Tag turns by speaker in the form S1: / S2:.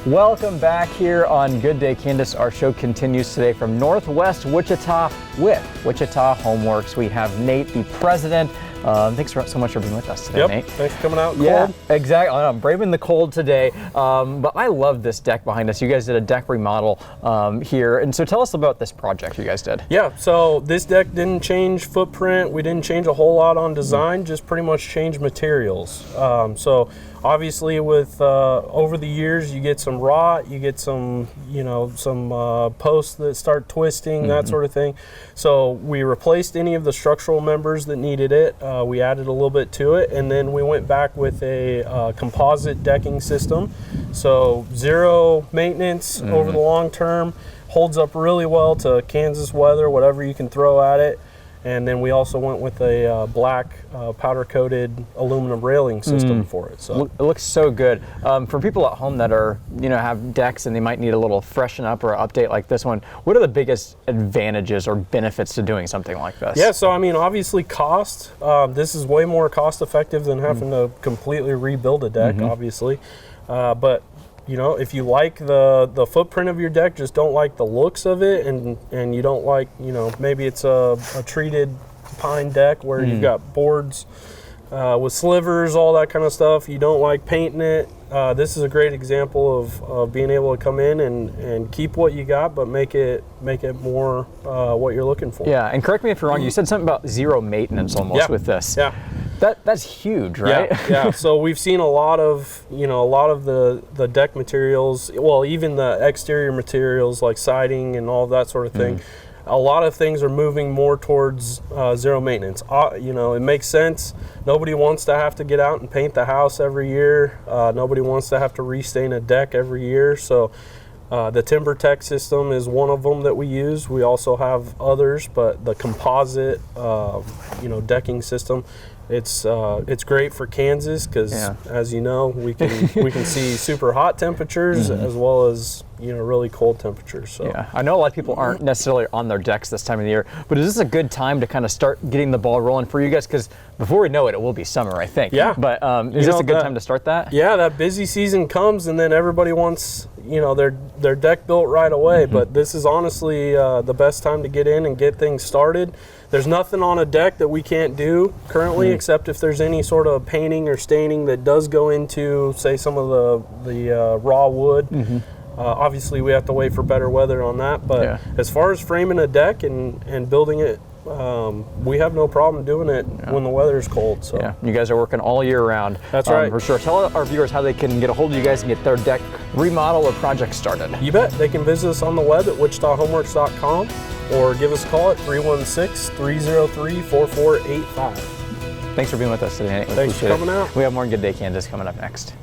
S1: Welcome back here on Good Day Kansas. Our show continues today from Northwest Wichita with Wichita Home Works. We have Nate, the president. Thanks so much for being with us today, Nate.
S2: Thanks for coming out cold.
S1: Yeah, exactly. I'm braving the cold today. But I love this deck behind us. You guys did a deck remodel here. And so tell us about this project you guys did.
S2: Yeah, so this deck didn't change footprint. We didn't change a whole lot on design, just pretty much changed materials. So obviously with over the years, you get some rot, you get some, some posts that start twisting, that sort of thing. So we replaced any of the structural members that needed it. We added a little bit to it, and then we went back with a composite decking system. So zero maintenance over the long term, holds up really well to Kansas weather, whatever you can throw at it. And then we also went with a black powder-coated aluminum railing system for it. So
S1: it looks so good. For people at home that are, have decks and they might need a little freshen up or update like this one, what are the biggest advantages or benefits to doing something like this?
S2: Yeah, so I mean, obviously cost. This is way more cost-effective than having to completely rebuild a deck, obviously. But if you like the footprint of your deck, just don't like the looks of it, and you don't like, maybe it's a treated pine deck where you've got boards with slivers, all that kind of stuff. You don't like painting it. This is a great example of being able to come in and keep what you got, but make it more what you're looking for.
S1: Yeah, and correct me if you're wrong, you said something about zero maintenance almost with this.
S2: Yeah.
S1: That's huge, right?
S2: Yeah. So we've seen a lot of the deck materials, well, even the exterior materials like siding and all that sort of thing. A lot of things are moving more towards zero maintenance. It makes sense. Nobody wants to have to get out and paint the house every year. Nobody wants to have to restain a deck every year. So the Timber Tech system is one of them that we use. We also have others, but the composite, decking system, it's great for Kansas because, as you know, we can see super hot temperatures as well as really cold temperatures. So
S1: yeah, I know a lot of people aren't necessarily on their decks this time of the year, but is this a good time to kind of start getting the ball rolling for you guys? Because before we know it, it will be summer, I think.
S2: Yeah.
S1: But is this a good time to start that?
S2: Yeah, that busy season comes, and then everybody wants their deck built right away. But this is honestly the best time to get in and get things started. There's nothing on a deck that we can't do currently, except if there's any sort of painting or staining that does go into, say, some of the raw wood. Obviously, we have to wait for better weather on that. But as far as framing a deck and building it, we have no problem doing it when the weather is cold. So
S1: yeah, you guys are working all year round.
S2: That's right.
S1: For sure. Tell our viewers how they can get a hold of you guys and get their deck remodel or project started.
S2: You bet. They can visit us on the web at wichitahomeworks.com or give us a call at 316-303-4485.
S1: Thanks for being with us today.
S2: Thanks for coming out.
S1: We have more Good Day Kansas coming up next.